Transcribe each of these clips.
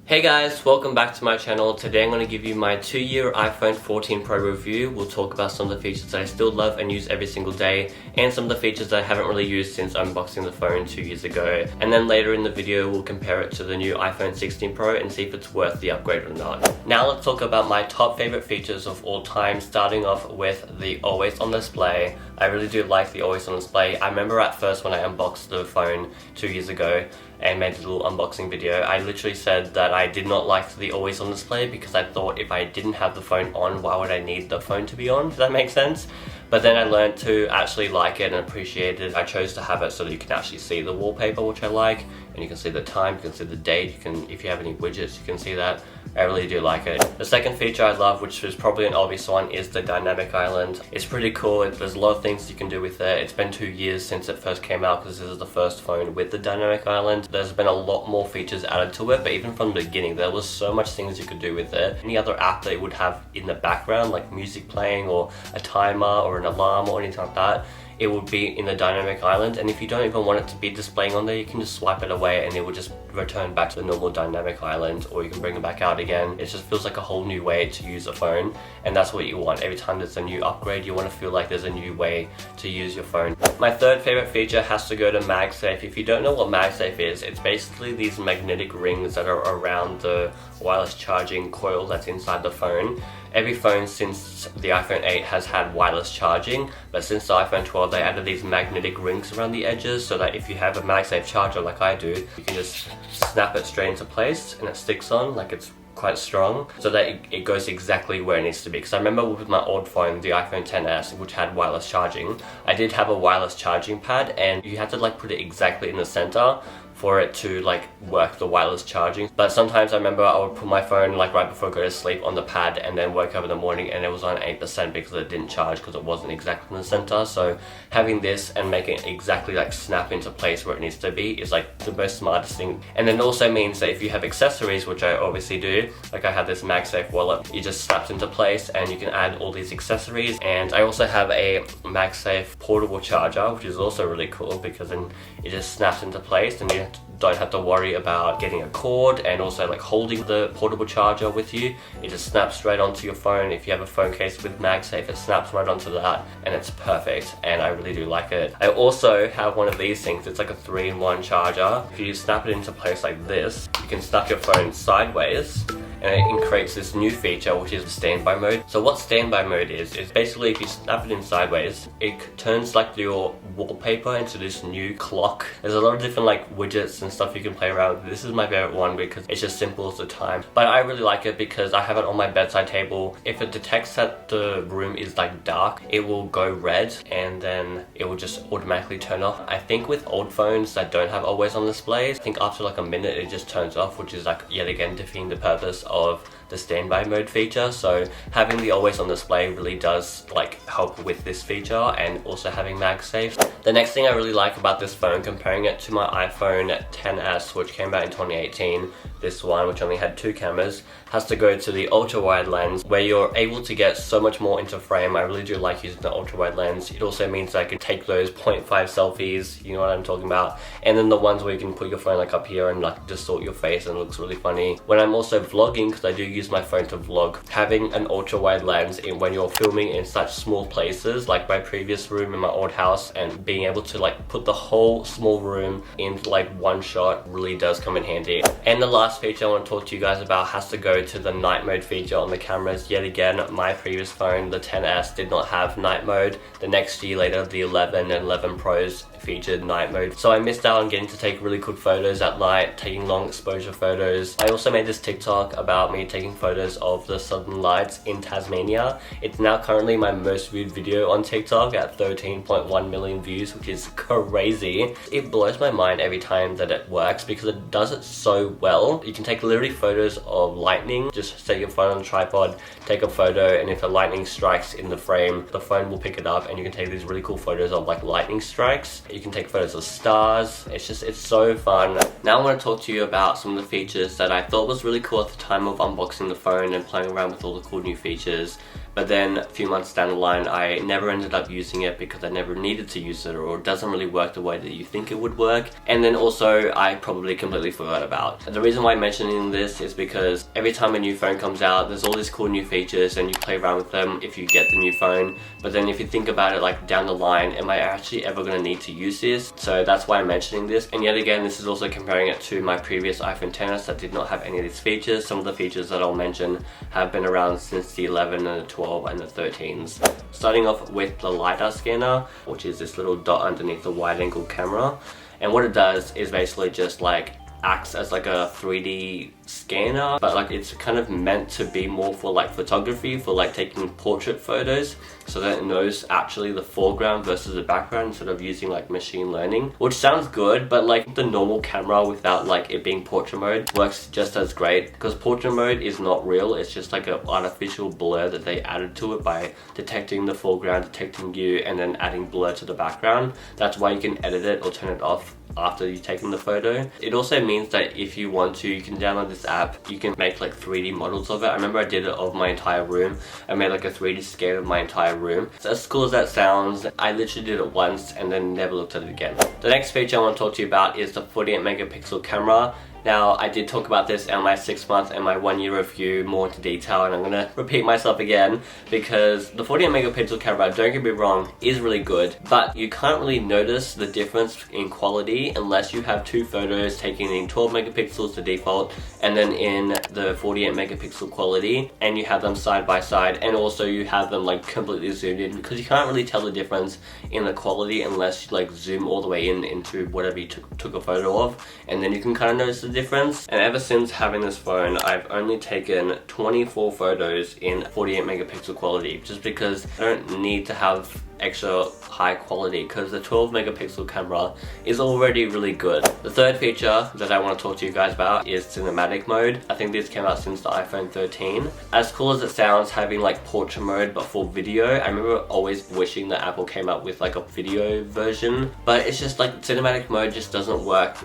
Hey guys, welcome back to my channel. Today I'm going to give you my 2-year iPhone 14 Pro review. We'll talk about some of the features that I still love and use every single day, and some of the features that I haven't really used since unboxing the phone 2 years ago. And then later in the video we'll compare it to the new iPhone 16 Pro and see if it's worth the upgrade or not. Now let's talk about my top favorite features of all time, starting off with the always on display. I really do like the always on display. I remember at first when I unboxed the phone 2 years ago and made a little unboxing video, I literally said that I did not like the always on display because I thought if I didn't have the phone on, why would I need the phone to be on? Does that make sense? But then I learned to actually like it and appreciate it. I chose to have it so that you can actually see the wallpaper, which I like, and you can see the time, you can see the date, you can, if you have any widgets, you can see that. I really do like it. The second feature I love, which is probably an obvious one, is the dynamic island. It's pretty cool. There's a lot of things you can do with it. It's been 2 years since it first came out because this is the first phone with the dynamic island. There's been a lot more features added to it, but even from the beginning there was so much things you could do with it. Any other app that it would have in the background, like music playing or a timer or an alarm or anything like that, it would be in the dynamic island. And if you don't even want it to be displaying on there, you can just swipe it away and it will just return back to the normal dynamic island, or you can bring it back out again. It just feels like a whole new way to use a phone, and that's what you want. Every time there's a new upgrade, you want to feel like there's a new way to use your phone. My third favorite feature has to go to MagSafe. If you don't know what MagSafe is, it's basically these magnetic rings that are around the wireless charging coil that's inside the phone. Every phone since the iPhone 8 has had wireless charging, but since the iPhone 12 they added these magnetic rings around the edges so that if you have a MagSafe charger like I do, you can just snap it straight into place and it sticks on like it's quite strong, so that it goes exactly where it needs to be. Because I remember with my old phone, the iPhone XS, which had wireless charging, I did have a wireless charging pad and you had to like put it exactly in the center for it to like work the wireless charging. But sometimes I remember I would put my phone like right before I go to sleep on the pad and then wake up in the morning and it was on 8% because it didn't charge because it wasn't exactly in the center. So having this and making it exactly like snap into place where it needs to be is like the most smartest thing. And then it also means that if you have accessories, which I obviously do, like I have this MagSafe wallet, it just snaps into place and you can add all these accessories. And I also have a MagSafe portable charger, which is also really cool because then it just snaps into place and you don't have to worry about getting a cord and also like holding the portable charger with you. It just snaps straight onto your phone. If you have a phone case with MagSafe, it snaps right onto that and it's perfect, and I really do like it. I also have one of these things. It's like a 3-in-1 charger. If you snap it into place like this, you can snap your phone sideways and it creates this new feature, which is standby mode. So what standby mode is basically if you snap it in sideways, it turns like your wallpaper into this new clock. There's a lot of different like widgets and stuff you can play around with. This is my favorite one because it's just simple as the time. But I really like it because I have it on my bedside table. If it detects that the room is like dark, it will go red and then it will just automatically turn off. I think with old phones that don't have always on displays, I think after like a minute it just turns off, which is like yet again defeating the purpose of the standby mode feature. So having the always on display really does like help with this feature, and also having MagSafe. The next thing I really like about this phone, comparing it to my iPhone XS, which came out in 2018, this one, which only had 2 cameras, has to go to the ultra-wide lens, where you're able to get so much more into frame. I really do like using the ultra-wide lens. It also means I can take those 0.5 selfies, you know what I'm talking about, and then the ones where you can put your phone like up here and like distort your face and it looks really funny. When I'm also vlogging, because I do use my phone to vlog, having an ultra-wide lens when you're filming in such small places, like my previous room in my old house, and being able to like put the whole small room in like one shot really does come in handy. And the last feature I want to talk to you guys about has to go to the night mode feature on the cameras. Yet again, my previous phone, the XS, did not have night mode. The next year later, the 11 and 11 Pros featured night mode. So I missed out on getting to take really good photos at night, taking long exposure photos. I also made this TikTok about me taking photos of the southern lights in Tasmania. It's now currently my most viewed video on TikTok at 13.1 million views, which is crazy. It blows my mind every time that it works because it does it so well. You can take literally photos of lightning. Just set your phone on a tripod, take a photo, and if a lightning strikes in the frame, the phone will pick it up and you can take these really cool photos of like lightning strikes. You can take photos of stars. It's so fun. Now I want to talk to you about some of the features that I thought was really cool at the time time of unboxing the phone and playing around with all the cool new features. But then a few months down the line, I never ended up using it because I never needed to use it, or it doesn't really work the way that you think it would work. And then also, I probably completely forgot about. The reason why I'm mentioning this is because every time a new phone comes out, there's all these cool new features and you play around with them if you get the new phone. But then if you think about it like down the line, am I actually ever going to need to use this? So that's why I'm mentioning this. And yet again, this is also comparing it to my previous iPhone XS that did not have any of these features. Some of the features that I'll mention have been around since the 11 and the 12 and the 13s. Starting off with the LiDAR scanner, which is this little dot underneath the wide angle camera. And what it does is basically just like acts as like a 3D scanner, but like it's kind of meant to be more for like photography, for like taking portrait photos, so that it knows actually the foreground versus the background instead of using like machine learning, which sounds good, but like the normal camera without like it being portrait mode works just as great, because portrait mode is not real. It's just like an artificial blur that they added to it by detecting the foreground, detecting you, and then adding blur to the background. That's why you can edit it or turn it off after you've taken the photo. It also means that if you want to, you can download this app. You can make like 3D models of it. I remember I did it of my entire room. I made like a 3D scan of my entire room. So as cool as that sounds, I literally did it once and then never looked at it again. The next feature I want to talk to you about is the 48 megapixel camera. Now, I did talk about this in my 6-month and my 1-year review more into detail, and I'm going to repeat myself again because the 48 megapixel camera, don't get me wrong, is really good, but you can't really notice the difference in quality unless you have two photos taken in 12 megapixels to default and then in the 48 megapixel quality, and you have them side by side, and also you have them like completely zoomed in, because you can't really tell the difference in the quality unless you like zoom all the way in into whatever you took a photo of, and then you can kind of notice the difference. And ever since having this phone, I've only taken 24 photos in 48 megapixel quality, just because I don't need to have extra high quality, because the 12 megapixel camera is already really good. The third feature that I want to talk to you guys about is cinematic mode. I think this came out since the iPhone 13. As cool as it sounds having like portrait mode but for video, I remember always wishing that Apple came out with like a video version, but it's just like cinematic mode just doesn't work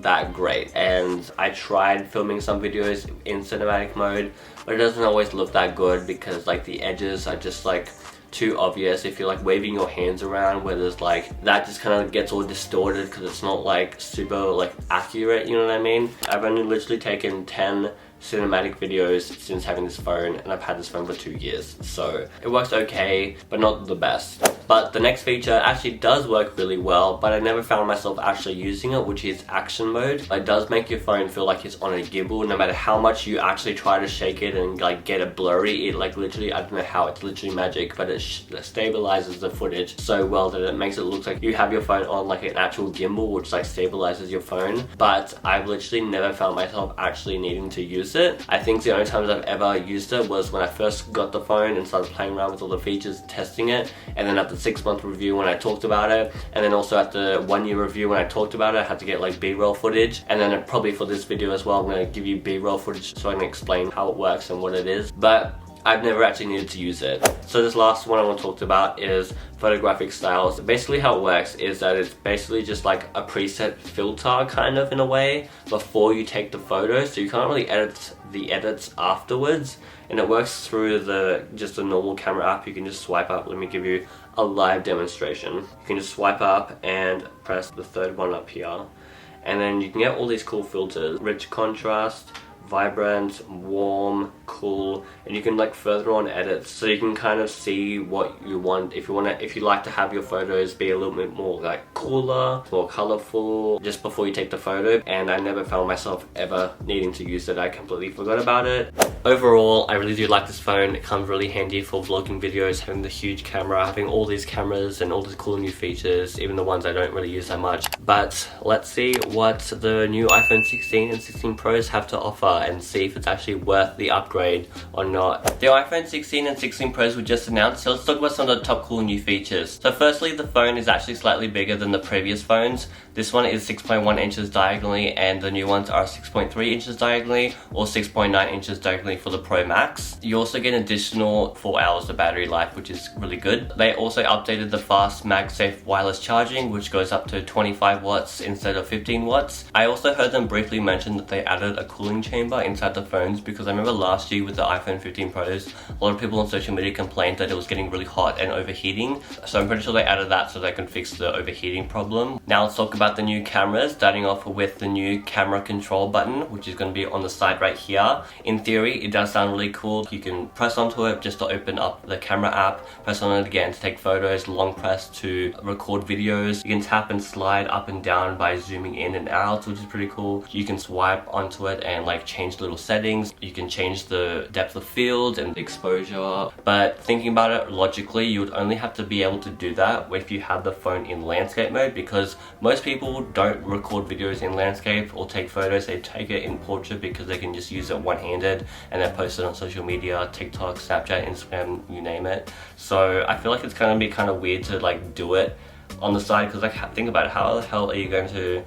that great. And I tried filming some videos in cinematic mode, but it doesn't always look that good because like the edges are just like too obvious. If you're like waving your hands around, where there's like that just kind of gets all distorted because it's not like super like accurate, you know what I mean? I've only literally taken 10 cinematic videos since having this phone, and I've had this phone for 2 years, so it works okay but not the best. But the next feature actually does work really well, but I never found myself actually using it, which is action mode. It does make your phone feel like it's on a gimbal. No matter how much you actually try to shake it and like get it blurry, it like literally, I don't know how, it's literally magic, but it stabilizes the footage so well that it makes it look like you have your phone on like an actual gimbal, which like stabilizes your phone. But I've literally never found myself actually needing to use it. I think the only times I've ever used it was when I first got the phone and started playing around with all the features, testing it, and then at the 6-month review when I talked about it, and then also at the 1-year review when I talked about it, I had to get like B-roll footage, and then probably for this video as well I'm going to give you B-roll footage so I can explain how it works and what it is, but I've never actually needed to use it. So this last one I want to talk about is photographic styles. Basically how it works is that it's basically just like a preset filter kind of in a way before you take the photo, so you can't really edit the edits afterwards, and it works through just a normal camera app. You can just swipe up. Let me give you a live demonstration. You can just swipe up and press the third one up here, and then you can get all these cool filters: rich contrast, vibrant, warm, cool, and you can like further on edits, so you can kind of see what you want. If you like to have your photos be a little bit more like cooler, more colorful just before you take the photo, and I never found myself ever needing to use it. I completely forgot about it. Overall, I really do like this phone. It comes really handy for vlogging videos, having the huge camera, having all these cameras and all these cool new features, even the ones I don't really use that much. But let's see what the new iPhone 16 and 16 Pros have to offer and see if it's actually worth the upgrade or not. The iPhone 16 and 16 Pros were just announced, so let's talk about some of the top cool new features. So firstly, the phone is actually slightly bigger than the previous phones. This one is 6.1 inches diagonally, and the new ones are 6.3 inches diagonally or 6.9 inches diagonally for the Pro Max. You also get an additional 4 hours of battery life, which is really good. They also updated the fast MagSafe wireless charging, which goes up to 25 watts instead of 15 watts. I also heard them briefly mention that they added a cooling chamber chamber inside the phones, because I remember last year with the iPhone 15 Pros, a lot of people on social media complained that it was getting really hot and overheating. So I'm pretty sure they added that so they can fix the overheating problem. Now let's talk about the new cameras, starting off with the new camera control button, which is going to be on the side right here. In theory, it does sound really cool. You can press onto it just to open up the camera app, press on it again to take photos, long press to record videos. You can tap and slide up and down by zooming in and out, which is pretty cool. You can swipe onto it and like change little settings. You can change the depth of field and the exposure. But thinking about it logically, you would only have to be able to do that if you have the phone in landscape mode, because most people don't record videos in landscape or take photos. They take it in portrait because they can just use it one-handed and then post it on social media, TikTok, Snapchat, Instagram, you name it. So I feel like it's gonna be kind of weird to like do it on the side, because like think about it, how the hell are you going to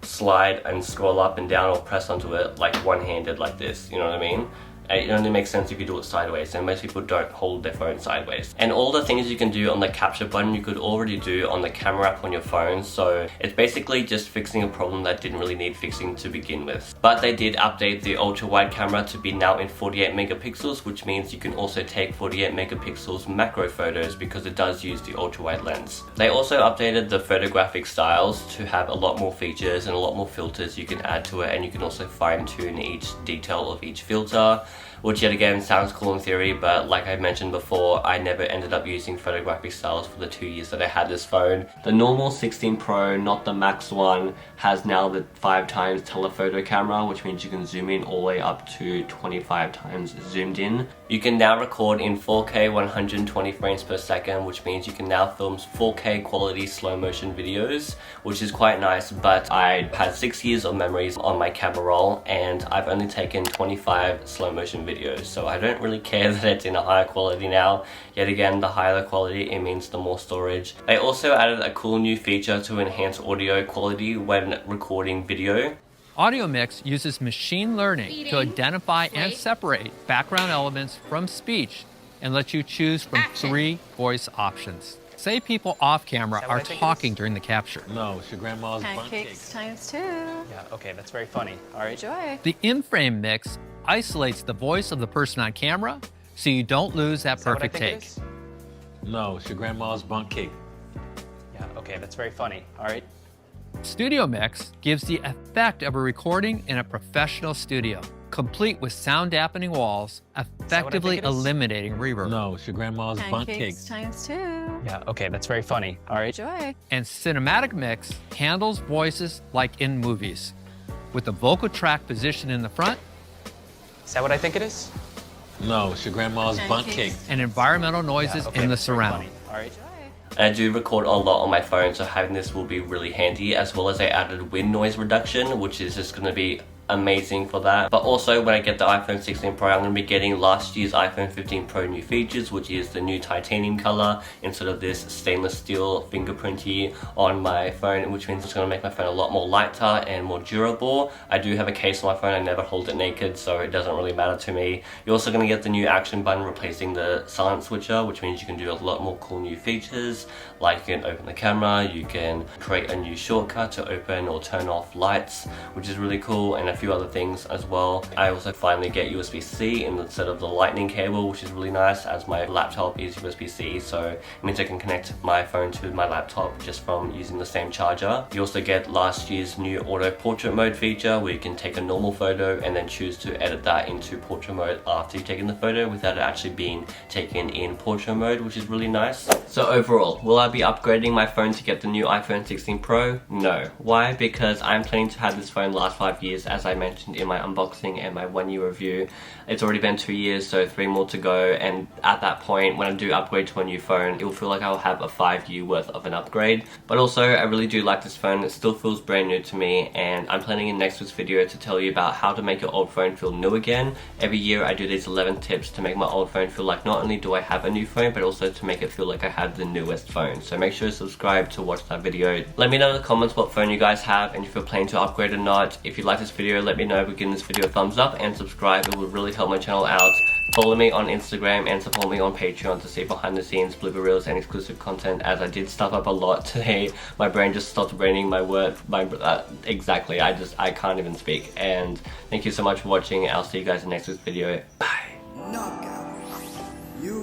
slide and scroll up and down or press onto it like one-handed like this, you know what I mean? It only makes sense if you do it sideways, and most people don't hold their phone sideways. And all the things you can do on the capture button, you could already do on the camera app on your phone, so it's basically just fixing a problem that didn't really need fixing to begin with. But they did update the ultra wide camera to be now in 48 megapixels, which means you can also take 48 megapixels macro photos because it does use the ultra wide lens. They also updated the photographic styles to have a lot more features and a lot more filters you can add to it, and you can also fine tune each detail of each filter, which yet again sounds cool in theory, but like I mentioned before, I never ended up using photographic styles for the 2 years that I had this phone. The normal 16 Pro, not the Max one, has now the 5 times telephoto camera, which means you can zoom in all the way up to 25 times zoomed in. You can now record in 4K 120 frames per second, which means you can now film 4K quality slow motion videos, which is quite nice, but I had 6 years of memories on my camera roll and I've only taken 25 slow motion videos, so I don't really care that it's in a higher quality now. Yet again, the higher the quality, it means the more storage. They also added a cool new feature to enhance audio quality when recording video. Audio Mix uses machine learning to identify and separate background elements from speech and lets you choose from 3 voice options. Say people off camera are talking during the capture. No, it's your grandma's bundt Pancakes times 2. Yeah, okay, that's very funny. All right. Enjoy. The in-frame mix isolates the voice of the person on camera so you don't lose that perfect take. No, it's your grandma's bundt cake. Yeah, okay, that's very funny. All right. Studio Mix gives the effect of a recording in a professional studio, complete with sound dampening walls, effectively eliminating reverb. No, it's your grandma's bundt cake. Pancakes times 2. Yeah, okay, that's very funny. All right. Enjoy. And Cinematic Mix handles voices like in movies, with the vocal track positioned in the front. Is that what I think it is? No, it's your grandma's bundt cake. And environmental noises Yeah, okay, in the that's very surround. funny. All right. I do record a lot on my phone, so having this will be really handy, as well as I added wind noise reduction, which is just going to be amazing for that. But also when I get the iPhone 16 Pro, I'm going to be getting last year's iPhone 15 Pro new features, which is the new titanium color instead of this stainless steel fingerprinty on my phone, which means it's going to make my phone a lot more lighter and more durable. I do have a case on my phone, I never hold it naked, so it doesn't really matter to me. You're also going to get the new action button replacing the silent switcher, which means you can do a lot more cool new features, like you can open the camera, you can create a new shortcut to open or turn off lights, which is really cool, and a few other things as well. I also finally get USB-C instead of the lightning cable, which is really nice, as my laptop is USB-C, so it means I can connect my phone to my laptop just from using the same charger. You also get last year's new auto portrait mode feature, where you can take a normal photo and then choose to edit that into portrait mode after you've taken the photo without it actually being taken in portrait mode, which is really nice. So overall, will I be upgrading my phone to get the new iPhone 16 Pro? No. Why? Because I'm planning to have this phone last 5 years, as I mentioned in my unboxing and my 1 year review. It's already been 2 years, so 3 more to go, and at that point, when I do upgrade to a new phone, it will feel like I'll have a 5 year worth of an upgrade. But also, I really do like this phone. It still feels brand new to me, and I'm planning in next week's video to tell you about how to make your old phone feel new again. Every year I do these 11 tips to make my old phone feel like not only do I have a new phone, but also to make it feel like I have the newest phone. So make sure to subscribe to watch that video. Let me know in the comments what phone you guys have and if you're planning to upgrade or not. If you like this video, let me know by giving this video a thumbs up and subscribe. It would really help my channel out. Follow me on Instagram and support me on Patreon to see behind the scenes, blooper reels and exclusive content, as I did stuff up a lot today. My brain just stopped raining my word. Exactly, I can't even speak. And thank you so much for watching. I'll see you guys in next week's video. Bye. Knockout. You